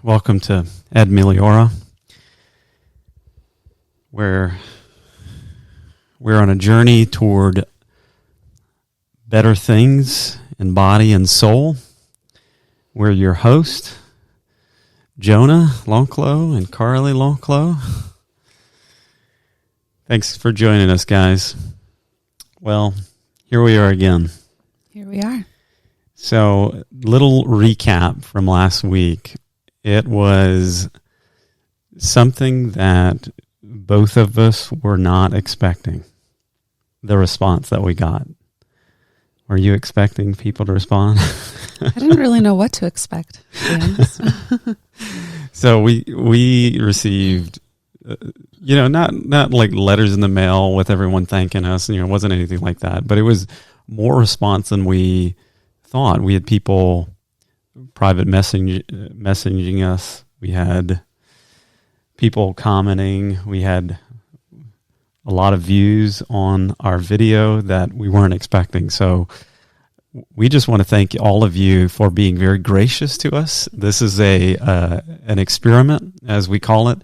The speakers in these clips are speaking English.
Welcome to Ed Meliora, where we're on a journey toward better things in body and soul. We're your host, Jonah Lonclos and Carly Lonclos. Thanks for joining us, guys. Well, here we are again. Here we are. So, little recap from last week. It was something that both of us were not expecting, the response that we got. Were you expecting people to respond? I didn't really know what to expect, to be honest. So we received, not like letters in the mail with everyone thanking us. It wasn't anything like that. But it was more response than we thought. We had people private messaging us. We had people commenting. We had a lot of views on our video that we weren't expecting. So we just want to thank all of you for being very gracious to us. This is an experiment, as we call it.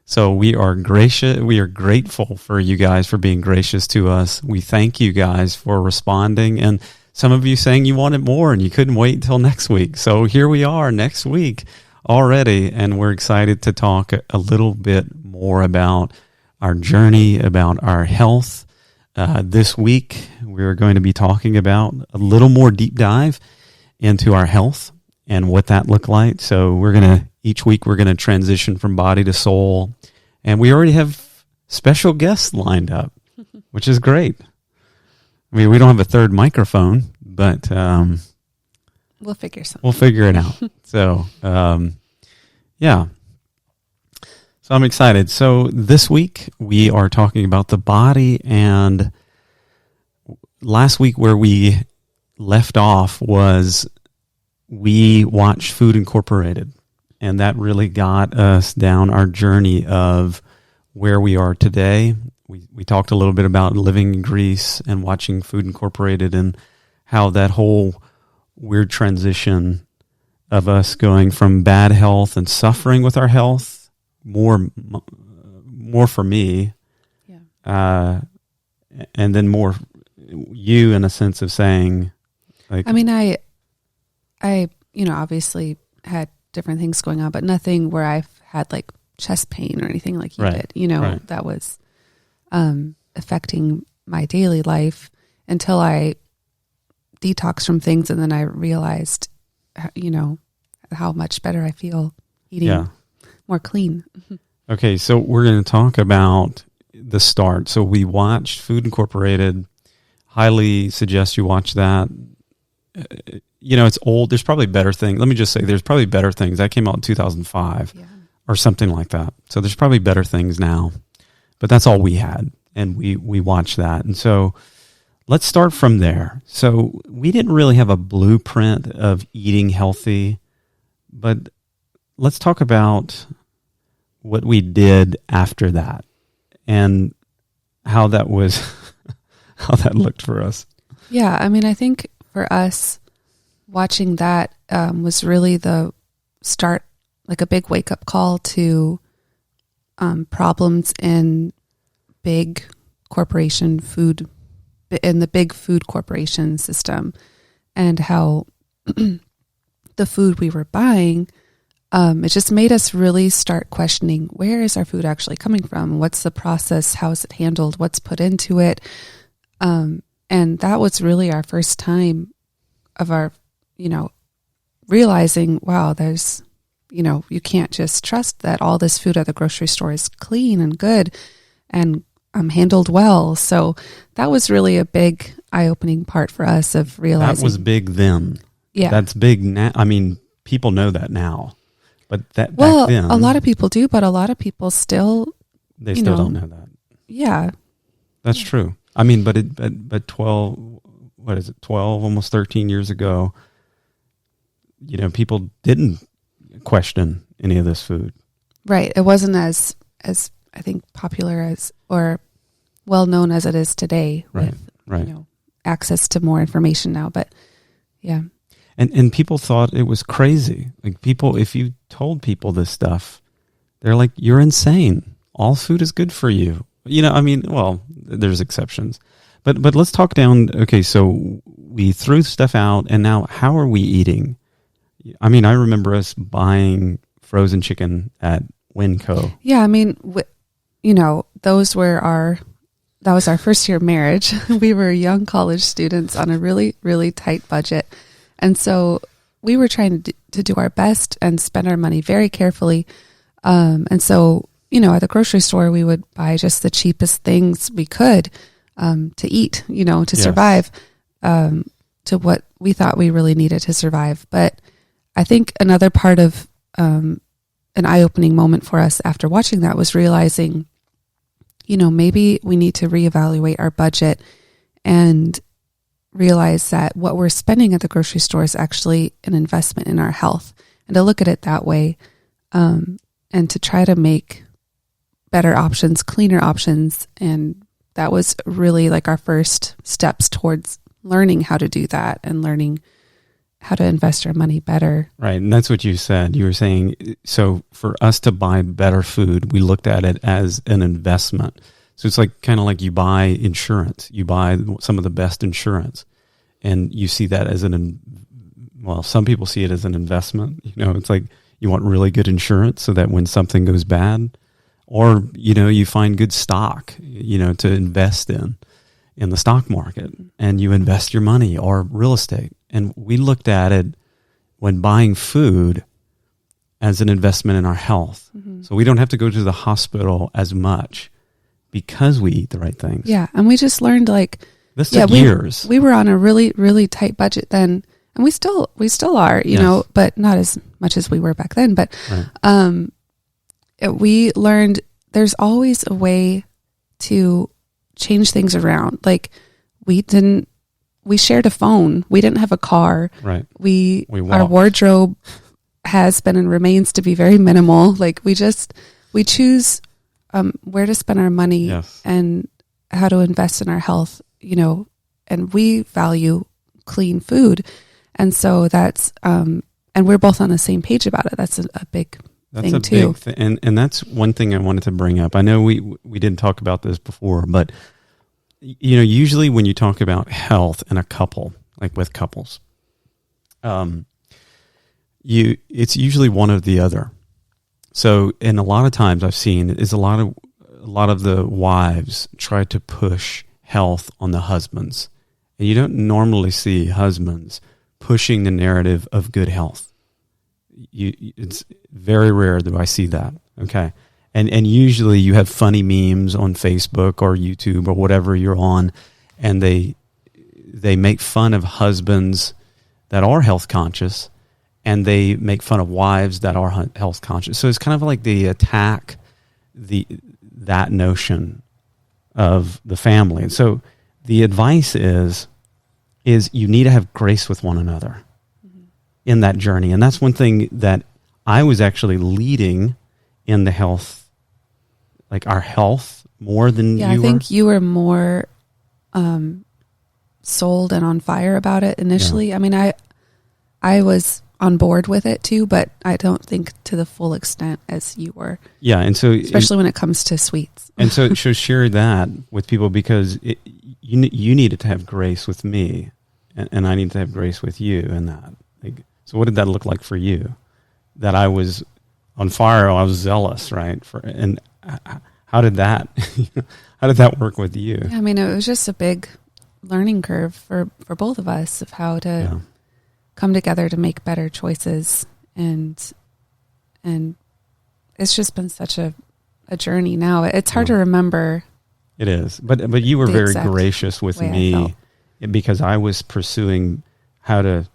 So we are gracious. We are grateful for you guys for being gracious to us. We thank you guys for responding, and some of you saying you wanted more and you couldn't wait until next week. So here we are next week already, and we're excited to talk a little bit more about our journey, about our health. This week, we're going to be talking about a little more deep dive into our health and what that looked like. So each week we're going to transition from body to soul, and we already have special guests lined up, which is great. I mean, we don't have a third microphone, but we'll figure something. We'll figure it out. So, yeah. So I'm excited. So this week we are talking about the body, and last week where we left off was we watched Food Incorporated, and that really got us down our journey of where we are today. We talked a little bit about living in Greece and watching Food Incorporated and how that whole weird transition of us going from bad health and suffering with our health, more for me, and then more you in a sense of saying, like, I mean, I obviously had different things going on, but nothing where I've had like chest pain or anything like you did. Right. That was affecting my daily life until I detoxed from things, and then I realized, how much better I feel eating more clean. Okay, so we're going to talk about the start. So we watched Food Incorporated. Highly suggest you watch that. It's old. There's probably better things. Let me just say, there's probably better things. That came out in 2005 or something like that. So there's probably better things now. But that's all we had, and we watched that. And so let's start from there. So we didn't really have a blueprint of eating healthy, but let's talk about what we did after that and how that was, how that looked for us. Yeah, I mean, I think for us, watching that was really the start, like a big wake-up call to problems in big corporation food, in the big food corporation system, and how the food we were buying, it just made us really start questioning, where is our food actually coming from? What's the process? How is it handled? What's put into it? And that was really our first time of our, realizing, wow, there's, you can't just trust that all this food at the grocery store is clean and good and handled well. So that was really a big eye-opening part for us of realizing. That was big then. Yeah. That's big now. I mean, people know that now. But back then, a lot of people do, but a lot of people still... They still don't know that. Yeah. That's true. I mean, but 12, what is it, 12, almost 13 years ago, people didn't question any of this food. Right. It wasn't as I think popular as or well known as it is today with right. access to more information now. But yeah. And people thought it was crazy. Like people, if you told people this stuff, they're like, you're insane. All food is good for you. I mean, well, there's exceptions. But let's talk down. Okay, so we threw stuff out, and now how are we eating? I mean, I remember us buying frozen chicken at Winco. Yeah, I mean, that was our first year of marriage. We were young college students on a really, really tight budget. And so we were trying to do our best and spend our money very carefully. And so, at the grocery store, we would buy just the cheapest things we could to eat, to survive, to what we thought we really needed to survive. But I think another part of an eye-opening moment for us after watching that was realizing, maybe we need to reevaluate our budget and realize that what we're spending at the grocery store is actually an investment in our health, and to look at it that way, and to try to make better options, cleaner options. And that was really like our first steps towards learning how to do that and learning how to invest our money better. Right. And that's what you said. You were saying, so for us to buy better food, we looked at it as an investment. So it's like kind of like you buy insurance. You buy some of the best insurance, and you see that as some people see it as an investment. It's like you want really good insurance so that when something goes bad, or, you find good stock, to invest in the stock market, and you invest your money, or real estate. And we looked at it when buying food as an investment in our health. Mm-hmm. So we don't have to go to the hospital as much because we eat the right things. Yeah. And we just learned this took years. We were on a really, really tight budget then. And we still are, you but not as much as we were back then. But we learned there's always a way to change things around. Like we shared a phone. We didn't have a car. Right. Our wardrobe has been and remains to be very minimal. Like we choose where to spend our money. Yes. And how to invest in our health, and we value clean food. And so that's, and we're both on the same page about it. That's a big thing too. And that's one thing I wanted to bring up. I know we didn't talk about this before, but usually when you talk about health in a couple, like with couples, it's usually one or the other. So, and a lot of times I've seen is a lot of the wives try to push health on the husbands, and you don't normally see husbands pushing the narrative of good health. It's very rare that I see that. Okay. And usually you have funny memes on Facebook or YouTube or whatever you're on, and they make fun of husbands that are health conscious, and they make fun of wives that are health conscious. So it's kind of like they attack that notion of the family. And so the advice is you need to have grace with one another in that journey. And that's one thing that I was actually leading in the health, like our health, more than you were. I think you were more sold and on fire about it initially. Yeah. I mean, I was on board with it too, but I don't think to the full extent as you were. Yeah, and so especially when it comes to sweets. And so share that with people, because you needed to have grace with me, and I need to have grace with you in that. So what did that look like for you? That I was on fire, I was zealous, right? And how did that work with you? Yeah, I mean, it was just a big learning curve for both of us of how to come together to make better choices, and it's just been such a journey now. It's hard to remember. It is, but you were very gracious with me because I was pursuing how to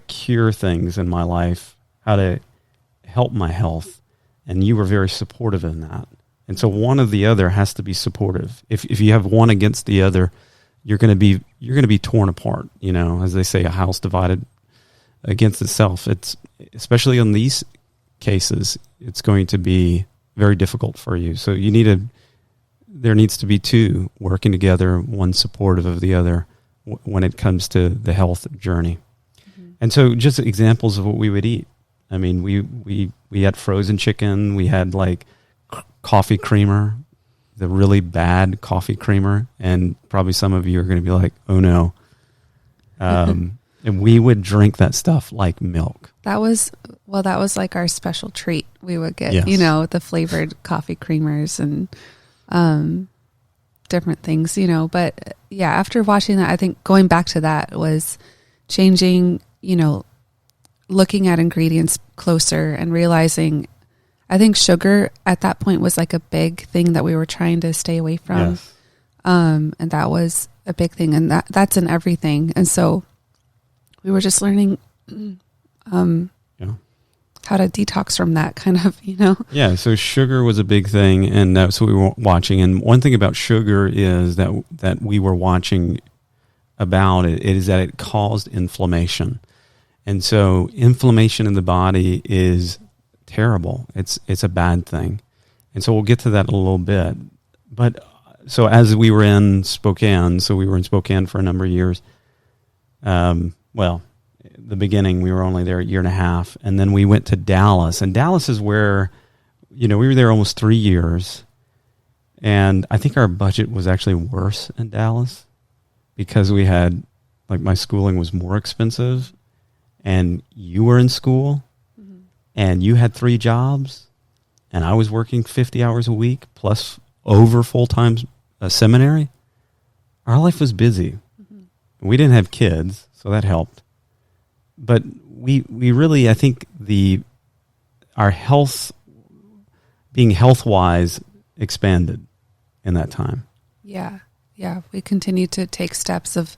cure things in my life, how to help my health, and you were very supportive in that. And so one of the other has to be supportive. If you have one against the other, you're going to be torn apart. As they say, a house divided against itself. It's especially in these cases, it's going to be very difficult for you. So there needs to be two working together, one supportive of the other when it comes to the health journey. And so just examples of what we would eat. I mean, we had frozen chicken. We had like coffee creamer, the really bad coffee creamer. And probably some of you are going to be like, oh no. And we would drink that stuff like milk. That was like our special treat. We would get, Yes. the flavored coffee creamers and different things, But yeah, after watching that, I think going back to that was changing, looking at ingredients closer and realizing, I think sugar at that point was like a big thing that we were trying to stay away from. Yes. And that was a big thing, and that's in everything. And so we were just learning how to detox from that kind of, Yeah, so sugar was a big thing, and that's what we were watching. And one thing about sugar is that we were watching about it is that it caused inflammation. And so inflammation in the body is terrible. It's a bad thing. And so we'll get to that in a little bit. But so as we were in Spokane, we were in Spokane for a number of years. The beginning, we were only there a year and a half. And then we went to Dallas. And Dallas is where, we were there almost 3 years. And I think our budget was actually worse in Dallas because we had, my schooling was more expensive. And you were in school and you had 3 jobs. And I was working 50 hours a week plus over full-time seminary. Our life was busy. We didn't have kids, so that helped. But we really, I think our health, being health-wise, expanded in that time. Yeah. We continued to take steps of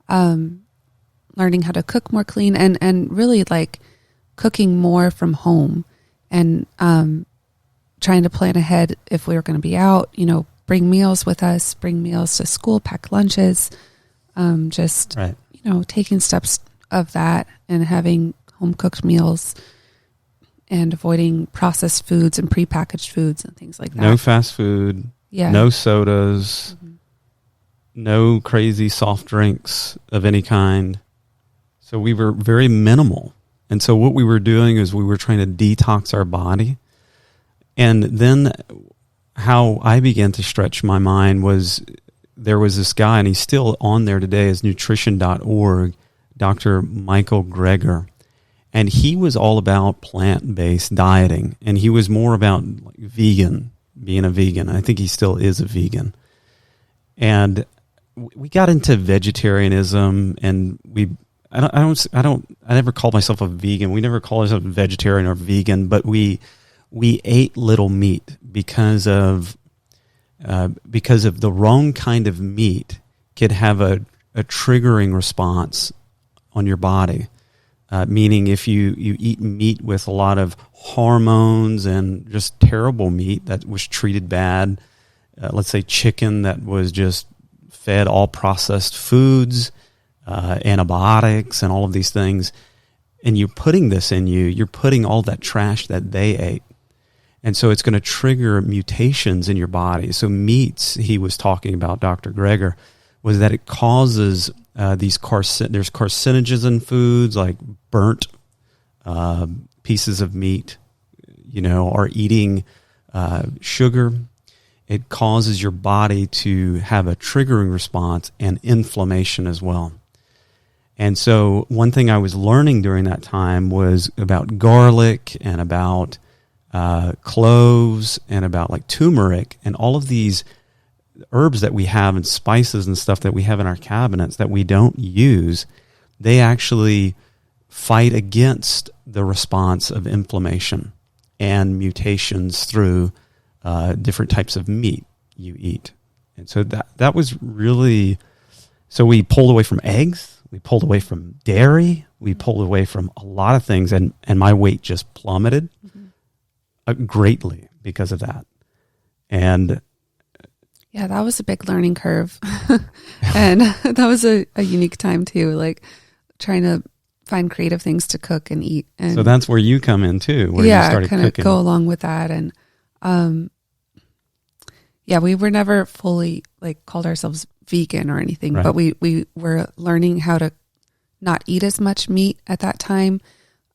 learning how to cook more clean and really like cooking more from home and trying to plan ahead if we were going to be out, bring meals with us, bring meals to school, pack lunches, Right. Taking steps of that and having home cooked meals and avoiding processed foods and prepackaged foods and things like that. No fast food, no sodas, no crazy soft drinks of any kind. So we were very minimal. And so what we were doing is we were trying to detox our body. And then how I began to stretch my mind was there was this guy, and he's still on there today as nutrition.org, Dr. Michael Greger. And he was all about plant-based dieting. And he was more about vegan, being a vegan. I think he still is a vegan. And we got into vegetarianism, and I never called myself a vegan. We never called ourselves vegetarian or vegan, but we ate little meat because of the wrong kind of meat could have a triggering response on your body. Meaning if you eat meat with a lot of hormones and just terrible meat that was treated bad, let's say chicken that was just fed all processed foods, antibiotics and all of these things, and you're putting this in you're putting all that trash that they ate. And so it's going to trigger mutations in your body. So meats, he was talking about, Dr. Greger, was that it causes there's carcinogens in foods like burnt pieces of meat, or eating sugar. It causes your body to have a triggering response and inflammation as well. And so one thing I was learning during that time was about garlic and about cloves and about like turmeric and all of these herbs that we have and spices and stuff that we have in our cabinets that we don't use. They actually fight against the response of inflammation and mutations through different types of meat you eat. And so that was really, so we pulled away from eggs, we pulled away from dairy, we pulled away from a lot of things, and my weight just plummeted greatly because of that. And yeah, that was a big learning curve. And that was a unique time too, like trying to find creative things to cook and eat. And so that's where you come in too, where you started kind cooking. of go along with that. And we were never fully like called ourselves vegan or anything, Right. but we were learning how to not eat as much meat at that time,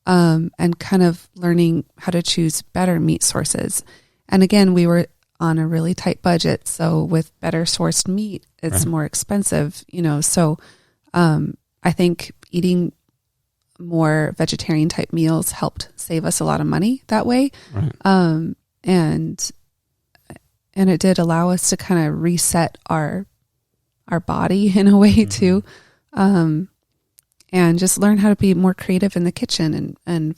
and kind of learning how to choose better meat sources. And again, we were on a really tight budget, so with better sourced meat, it's more expensive, so I think eating more vegetarian type meals helped save us a lot of money that way. Right. And it did allow us to kind of reset our body in a way too. And just learn how to be more creative in the kitchen and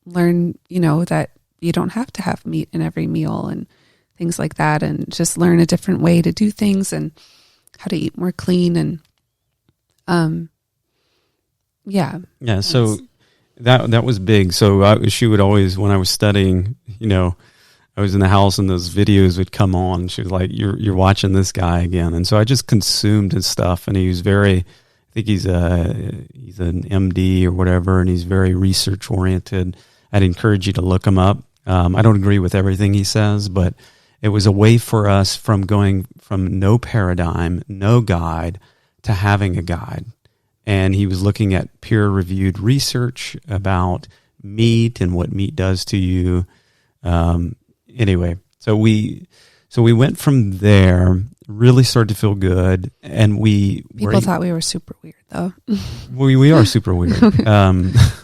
learn, that you don't have to have meat in every meal and things like that. And just learn a different way to do things and how to eat more clean. And, yeah. So that was big. So she would always, when I was studying, I was in the house and those videos would come on. She was like, you're watching this guy again. And so I just consumed his stuff, and he was I think he's an MD or whatever, and he's very research oriented. I'd encourage you to look him up. I don't agree with everything he says, but it was a way for us from going from no paradigm, no guide, to having a guide. And he was looking at peer-reviewed research about meat and what meat does to you. Anyway, so we went from there, really started to feel good, and people thought we were super weird, though. we are super weird.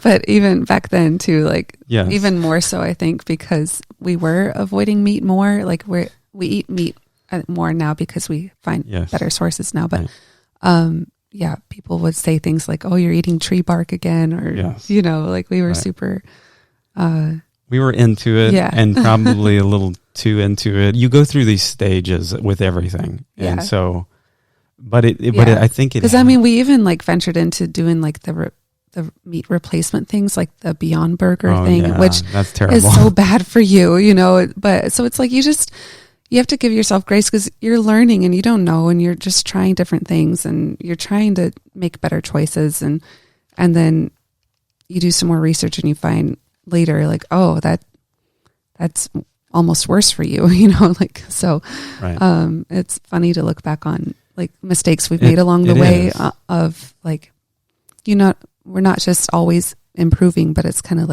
But even back then, too, yes. Even more so, I think, because we were avoiding meat more. We eat meat more now because we find better sources now. But people would say things like, "Oh, you're eating tree bark again," or we were super. We were into it, and probably a little too into it. You go through these stages with everything, and so, but I think it. Because we even ventured into doing the meat replacement things, like the Beyond Burger thing, which that's terrible. Is so bad for you, But so it's you have to give yourself grace because you're learning and you don't know, and you're just trying different things, and you're trying to make better choices, and then you do some more research and you find later that's almost worse for you, so right. It's funny to look back on mistakes we've made along the way of we're not just always improving, but it's kind of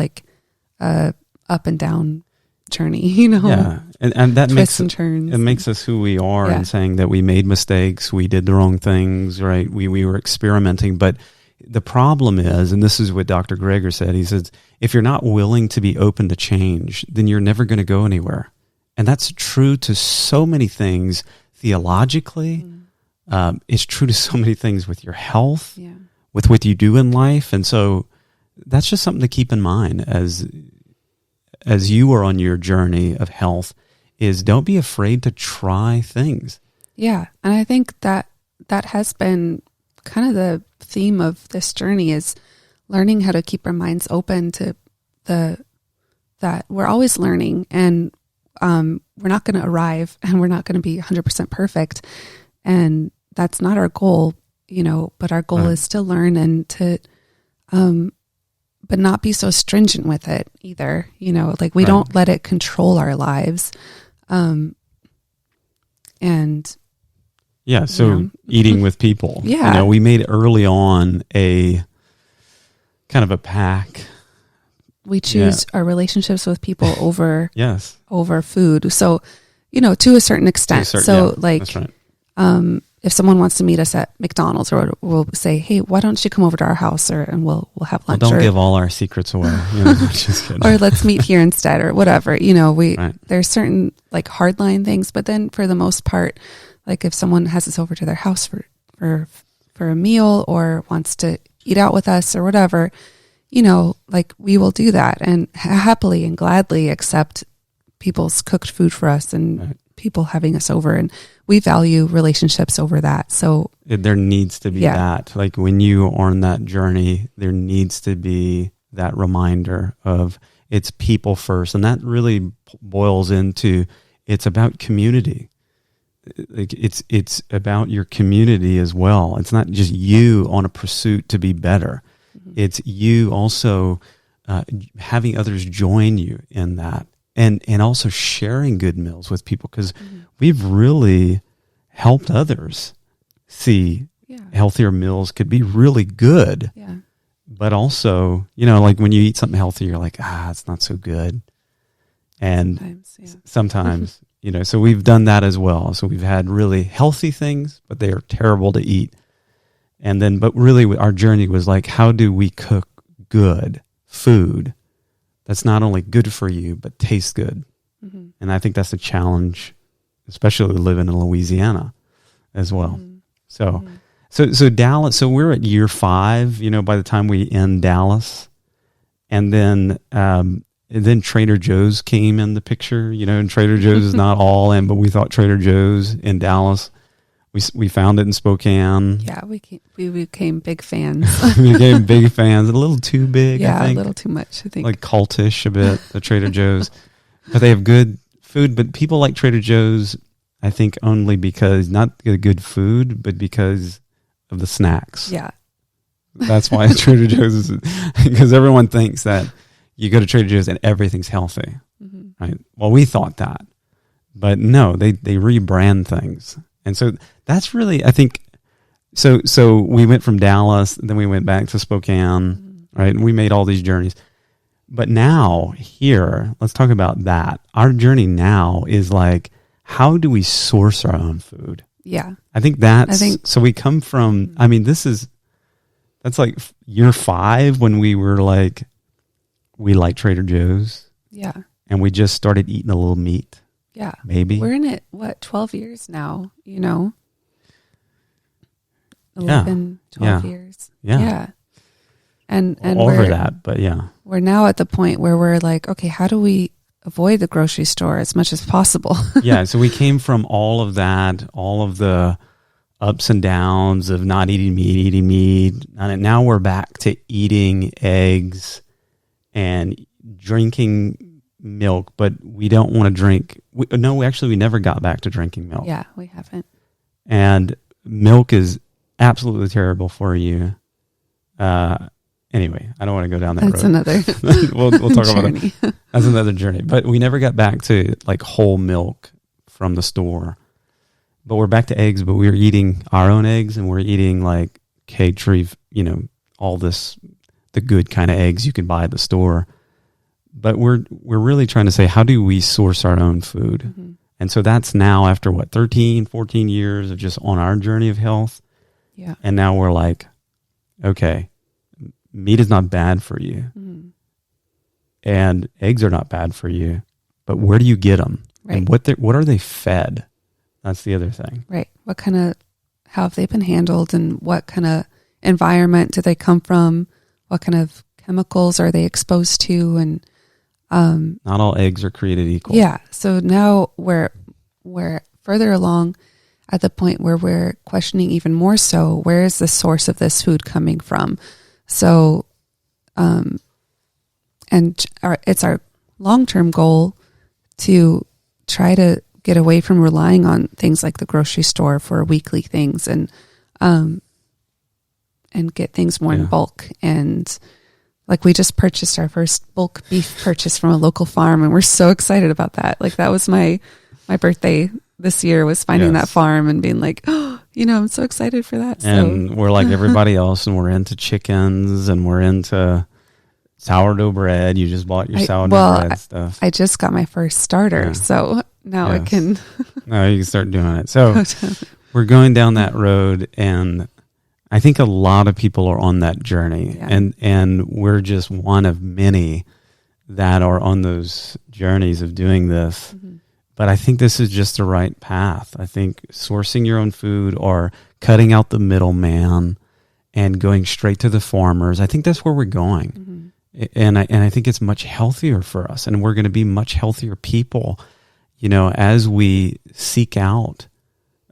a up and down journey, and that twists and turns. It makes us who we are, and saying that we made mistakes, we did the wrong things, right? We were experimenting, but the problem is, and this is what Dr. Greger said, he says, if you're not willing to be open to change, then you're never going to go anywhere. And that's true to so many things theologically. It's true to so many things with your health, with what you do in life. And so that's just something to keep in mind as you are on your journey of health, is don't be afraid to try things. Yeah. And I think that has been kind of the theme of this journey, is learning how to keep our minds open to that we're always learning, and we're not going to arrive, and we're not going to be 100% perfect. And that's not our goal, but our goal is to learn and to, but not be so stringent with it either. We don't let it control our lives. Eating with people. We made early on a kind of a pack. We choose our relationships with people over over food. So, to a certain extent. That's right. If someone wants to meet us at McDonald's, or we'll say, "Hey, why don't you come over to our house, and we'll have lunch." Well, don't give all our secrets away. Just kidding. Or let's meet here instead, or whatever. There's certain hardline things, but then for the most part, if someone has us over to their house for a meal, or wants to eat out with us or whatever, we will do that and happily and gladly accept people's cooked food for us, and people having us over, and we value relationships over that. So there needs to be that, when you are on that journey, there needs to be that reminder of it's people first. And that really boils into, it's about community. It's about your community as well. It's not just you on a pursuit to be better. Mm-hmm. It's you also having others join you in that, and also sharing good meals with people, because we've really helped others see healthier meals could be really good. Yeah. But also, like when you eat something healthy, you're like, it's not so good. And sometimes, so we've done that as well. So we've had really healthy things, but they are terrible to eat. And then, but really our journey was like, how do we cook good food that's not only good for you, but tastes good? Mm-hmm. And I think that's a challenge, especially living in Louisiana as well. Mm-hmm. So Dallas, so we're at year 5, by the time we end Dallas. And then Trader Joe's came in the picture, and Trader Joe's is not all in, but we thought Trader Joe's in Dallas. We found it in Spokane. Yeah, we became big fans. We became big fans. A little too big, I think. A little too much, I think. Like cultish a bit, the Trader Joe's. But they have good food. But people like Trader Joe's, I think, only because, not the good food, but because of the snacks. Yeah. That's why Trader Joe's is, because everyone thinks that you go to Trader Joe's and everything's healthy. Mm-hmm. Right? Well, we thought that. But no, they rebrand things. And so that's really, I think, so we went from Dallas, then we went back to Spokane, right? And we made all these journeys. But now here, let's talk about that. Our journey now is like, how do we source our own food? Yeah. I think so we come from, that's like year 5 when we were like, we like Trader Joe's. Yeah. And we just started eating a little meat. Yeah. Maybe. We're in it, 12 years now, 11, 12 years. Yeah. Yeah. And over that, but yeah. We're now at the point where we're like, okay, how do we avoid the grocery store as much as possible? Yeah. So we came from all of that, all of the ups and downs of not eating meat. And now we're back to eating eggs and drinking milk, but we don't want to drink. We never got back to drinking milk. Yeah, we haven't. And milk is absolutely terrible for you. Anyway, I don't want to go down that road. That's another we'll talk about it. That's another journey. But we never got back to like whole milk from the store. But we're back to eggs, but we're eating our own eggs, and we're eating like cage-free, all this, the good kind of eggs you can buy at the store. But we're really trying to say, how do we source our own food? Mm-hmm. And so that's now after 13, 14 years of just on our journey of health. Yeah. And now we're like, okay, meat is not bad for you. Mm-hmm. And eggs are not bad for you. But where do you get them? Right. And what are they fed? That's the other thing. Right. How have they been handled, and what kind of environment do they come from? What kind of chemicals are they exposed to? And not all eggs are created equal. Yeah. So now we're further along at the point where we're questioning even more so, where is the source of this food coming from? So, it's our long-term goal to try to get away from relying on things like the grocery store for weekly things, and get things more in bulk. And like, we just purchased our first bulk beef purchase from a local farm, and we're so excited about that. Like, that was my birthday this year, was finding that farm and being like, oh, I'm so excited for that. And we're like everybody else, and we're into chickens, and we're into sourdough bread. You just bought your sourdough bread stuff. I just got my first starter, so now I can. Now you can start doing it. So we're going down that road, and I think a lot of people are on that journey, and we're just one of many that are on those journeys of doing this. Mm-hmm. But I think this is just the right path. I think sourcing your own food, or cutting out the middleman and going straight to the farmers, I think that's where we're going. Mm-hmm. And I think it's much healthier for us, and we're going to be much healthier people, as we seek out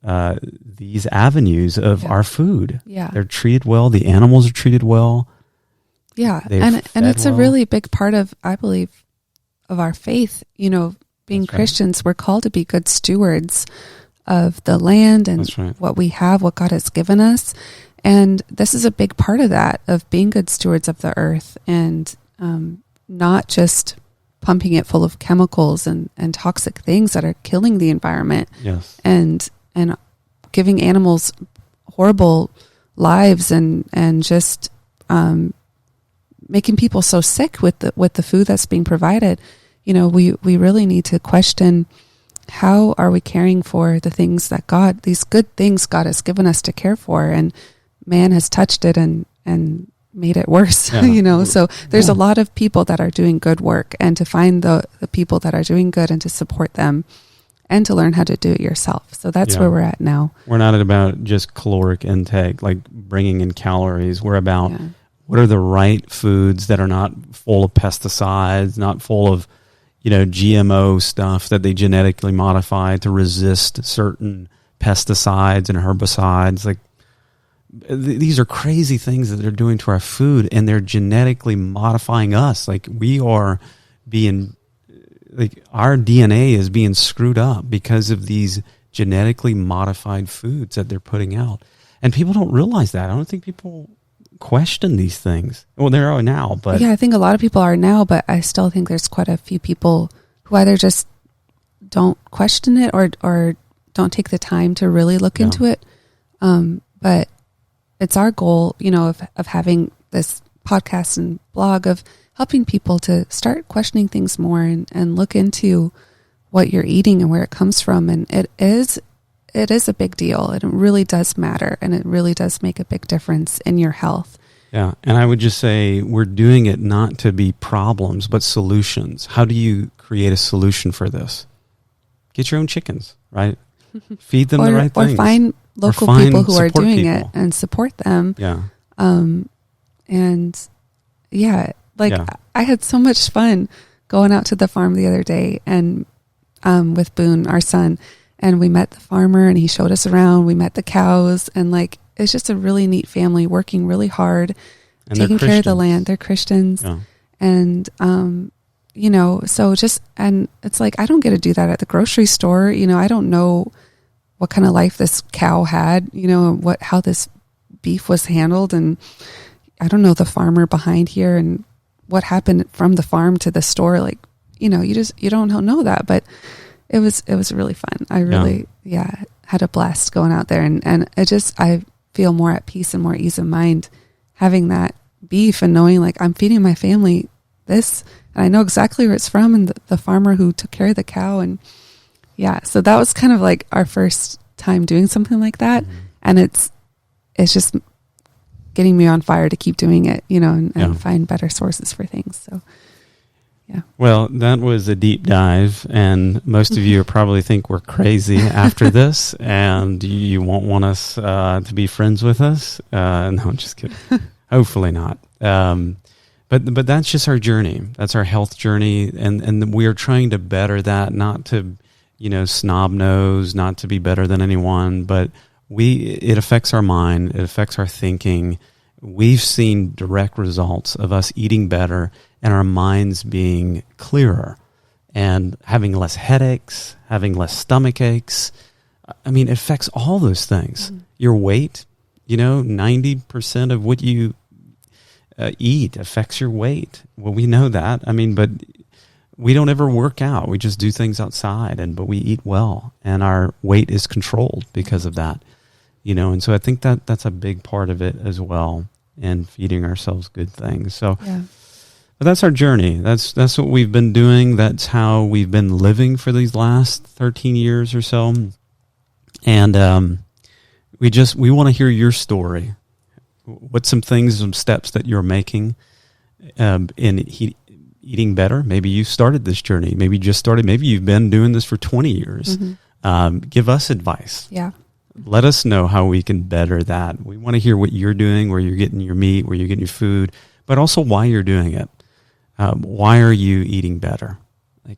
these avenues of our food. Yeah. They're treated well. The animals are treated well. Yeah. And it's a really big part of, I believe, of our faith, being That's Christians. Right. We're called to be good stewards of the land and what we have, what God has given us. And this is a big part of that, of being good stewards of the earth, and not just pumping it full of chemicals and toxic things that are killing the environment. Yes. And giving animals horrible lives and just making people so sick with the food that's being provided. We really need to question, how are we caring for the things that these good things God has given us to care for, and man has touched it and made it worse. Yeah. So there's a lot of people that are doing good work, and to find the people that are doing good and to support them, and to learn how to do it yourself. So that's where we're at now. We're not about just caloric intake, like bringing in calories. We're about what are the right foods that are not full of pesticides, not full of, GMO stuff that they genetically modify to resist certain pesticides and herbicides. Like, these are crazy things that they're doing to our food, and they're genetically modifying us. Like, we are being, like, our DNA is being screwed up because of these genetically modified foods that they're putting out. And people don't realize that. I don't think people question these things. Well, there are now, but I think a lot of people are now, but I still think there's quite a few people who either just don't question it or don't take the time to really look into it. But it's our goal, of having this podcast and blog, of helping people to start questioning things more and look into what you're eating and where it comes from. And it is a big deal, and it really does matter, and it really does make a big difference in your health. Yeah, and I would just say we're doing it not to be problems, but solutions. How do you create a solution for this? Get your own chickens, right? Feed them the right things. Or find local people who are doing it and support them. Yeah. I had so much fun going out to the farm the other day and with Boone, our son, and we met the farmer and he showed us around. We met the cows, and it's just a really neat family working really hard, and taking care of the land. They're Christians. Yeah. And, and it's like, I don't get to do that at the grocery store. I don't know what kind of life this cow had, how this beef was handled. And I don't know the farmer behind here and what happened from the farm to the store. You don't know that, but it was really fun. I really, had a blast going out there, and I feel more at peace and more ease of mind having that beef and knowing I'm feeding my family this, and I know exactly where it's from, and the farmer who took care of the cow. And so that was kind of our first time doing something like that. Mm-hmm. And it's just getting me on fire to keep doing it, and find better sources for things. So, yeah. Well, that was a deep dive, and most of you probably think we're crazy after this, and you won't want us to be friends with us. No, I'm just kidding. Hopefully not. But that's just our journey. That's our health journey, and we are trying to better that, not to, snob nose, not to be better than anyone, but it affects our mind, it affects our thinking. We've seen direct results of us eating better and our minds being clearer and having less headaches, having less stomach aches. I mean, it affects all those things. Mm-hmm. Your weight, 90% of what you eat affects your weight. Well, we know that. I mean, but we don't ever work out. We just do things outside, but we eat well, and our weight is controlled because of that. And so I think that's a big part of it as well, and feeding ourselves good things. So, but that's our journey. That's what we've been doing. That's how we've been living for these last 13 years or so. And we want to hear your story. What's some things, some steps that you're making in eating better? Maybe you started this journey. Maybe you just started. Maybe you've been doing this for 20 years. Mm-hmm. Give us advice. Yeah. Let us know how we can better that. We want to hear what you're doing, where you're getting your meat, where you're getting your food, but also why you're doing it. Why are you eating better?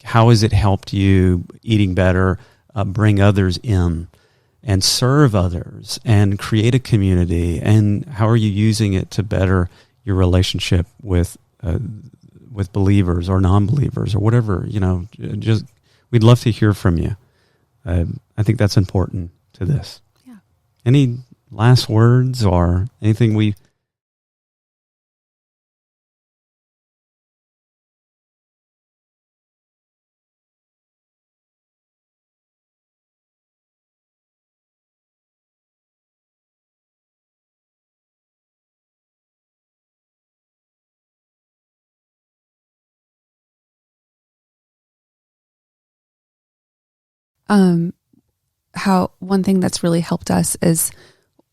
How has it helped you eating better, bring others in and serve others and create a community? And how are you using it to better your relationship with believers or non-believers or whatever? Just we'd love to hear from you. I think that's important to this. Any last words or anything we how one thing that's really helped us is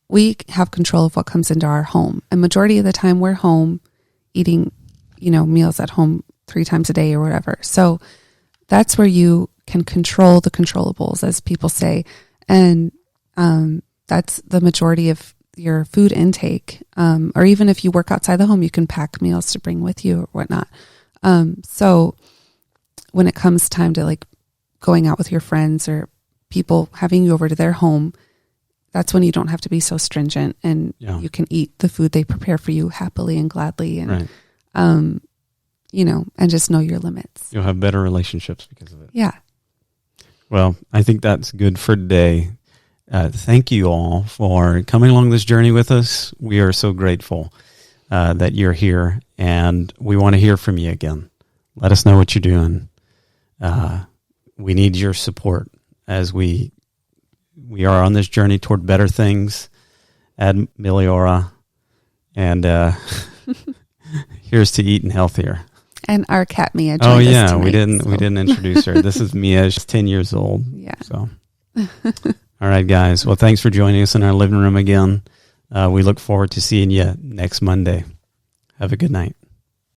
we have control of what comes into our home. And majority of the time we're home eating, meals at home 3 times a day or whatever. So that's where you can control the controllables, as people say. And that's the majority of your food intake. Or even if you work outside the home, you can pack meals to bring with you or whatnot. So when it comes time to like going out with your friends or people having you over to their home, that's when you don't have to be so stringent, and you can eat the food they prepare for you happily and gladly, and and just know your limits. You'll have better relationships because of it. Yeah. Well, I think that's good for today. Thank you all for coming along this journey with us. We are so grateful that you're here, and we want to hear from you again. Let us know what you're doing. We need your support as we are on this journey toward better things, ad meliora, and here's to eating healthier. And our cat Mia joined us us tonight, we didn't introduce her. This is Mia. She's 10 years old. Yeah. So, all right, guys. Well, thanks for joining us in our living room again. We look forward to seeing you next Monday. Have a good night.